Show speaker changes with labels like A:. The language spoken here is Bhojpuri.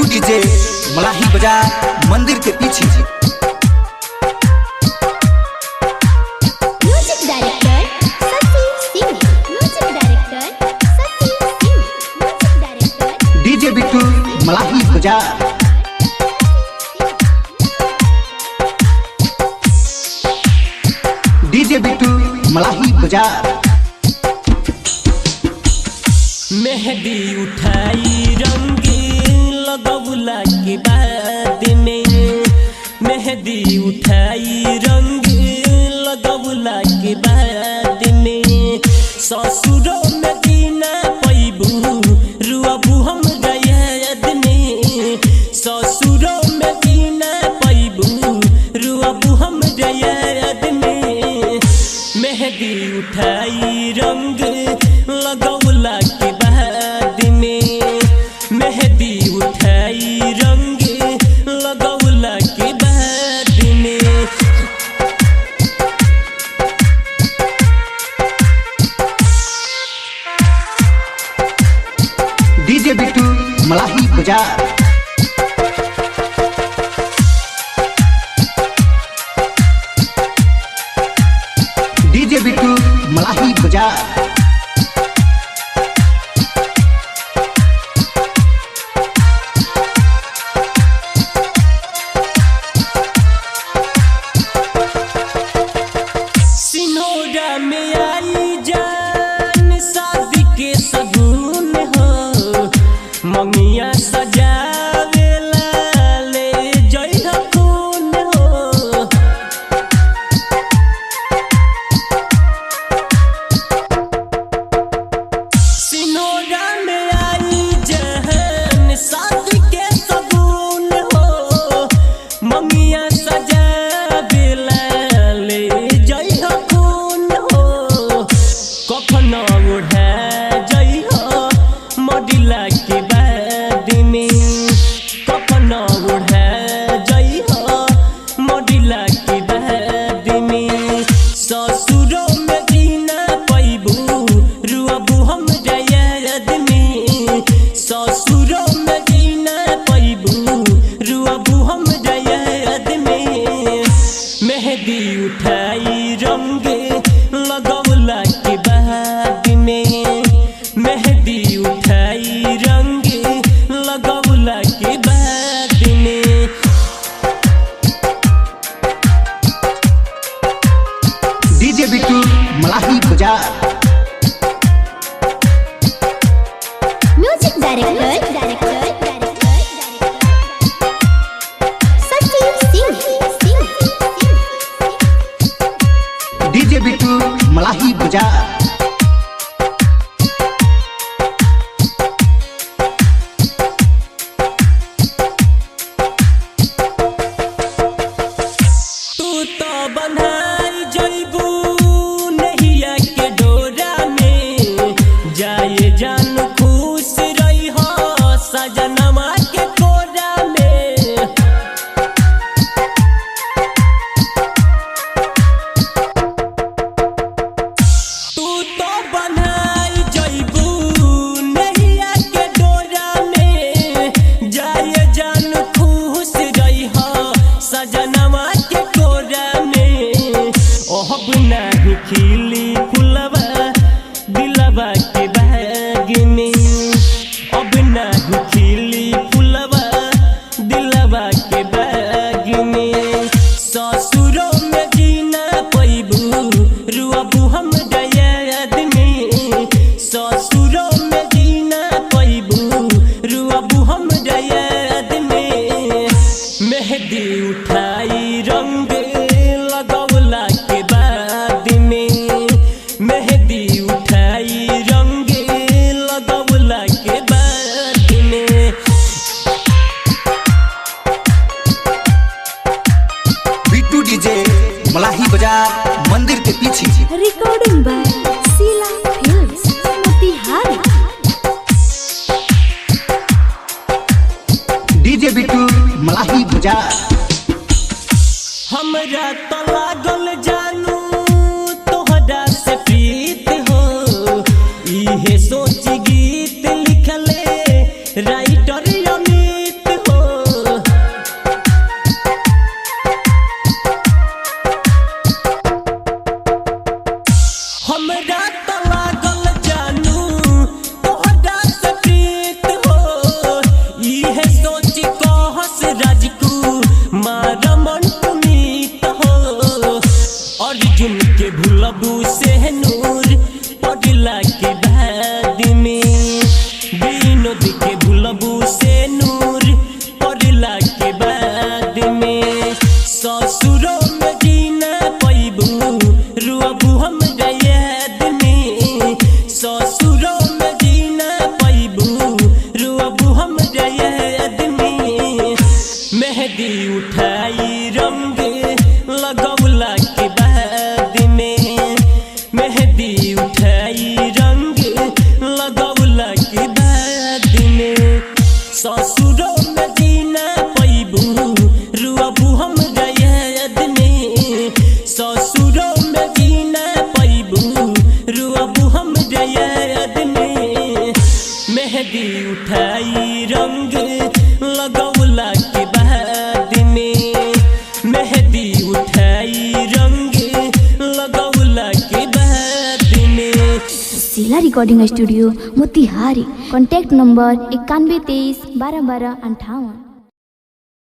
A: बिट्टू डीजे मलाही बाजार मंदिर के पीछे।
B: Music director Sati Singh, music director Sati Singh, music director
A: DJ Bittu Malahi Bazar. DJ Bittu Malahi बाजार।
C: मेहंदी उठाई रंगीन लगौला के बाद में, मेहंदी उठाई रंगीन लगौला के बाद में, ससुरों में जीना पैबू रुआबू हम गयाद में, ससुरों में जीना पैबू रुआबू हम गयाद में। मेहंदी उठाई रंग लगौला के बाद में, मेहंदी उठाई रंग लगौला के बाद में।
A: डीजे बिट्टू मलाही बाजार। डीजे बिट्टू मलाही बाजार।
C: सिनोरा में आई जान शादी के सगुन हो, मंगिया सजावेला ले जइहा खून हो। सिनोरा में आई जान शादी के सगुन हो, मंगिया सजावेला ले जइहा खून हो। कखन उड़ा जइहा मडिला के बाद में, कखन उड़ा जइहा मडिला के बाद में, ससुरों में जीना पैबू रुआबू हम गयाद में, ससुरों में जीना पैबू रुआबू हम गयाद में। मेहंदी उठाई रंग लगौला के बाद में, मेहंदी उठाई रंग लगौला के बाद में।
A: डीजे बिट्टू मलाही बाजार।
B: Music director Sati Singh.
A: DJ Bittu Malahi बाजार।
C: तू तो बंधाई जइबू नहिया के डोरा में, जाए जान खुश रही हो सजनमा के कोरा में। तू तो बंधाई जइबू नहिया के डोरा में, जाए जान खुश रही हो सजनमा के कोरा में। ओहब नाही खिली फुलवा दिलवा के बाग में, अब नाही खिली फुलवा दिलवा के बाग में। ससुरों में जीना पैबू रुआबू हम गयाद में, ससुरों में जीना पैबू रुआबू हम गयाद में। मेहंदी उठाई रंग लगौला के बाद में, मेहंदी उठाई रंग लगौला के बाद में।
A: बिट्टू डीजे मलाही बाजार मंदिर के पीछे।
B: Recording by Sheela films Motihari.
A: DJ Bittu Malahi Bazar.
C: हमरा तो लागल जानू तोहरा से प्रीत हो, इहे सोच गीत लिखले राइटर अमित हमरा याद में मेहंदी उठाई रंग लगौला के बाद में मेहंदी उठाई रंग लगौला के बाद में ससुरों में जीना पैबू रुअबू हमरा याद में ससुरों में जीना पैबू रुअबू हमरा याद में मेहंदी उठाई रंग लगौला के बाद में मेहंदी उठाई रंग लगौला के बाद में।
D: शिला recording studio Motihari. Contact number 9123 12 12 58।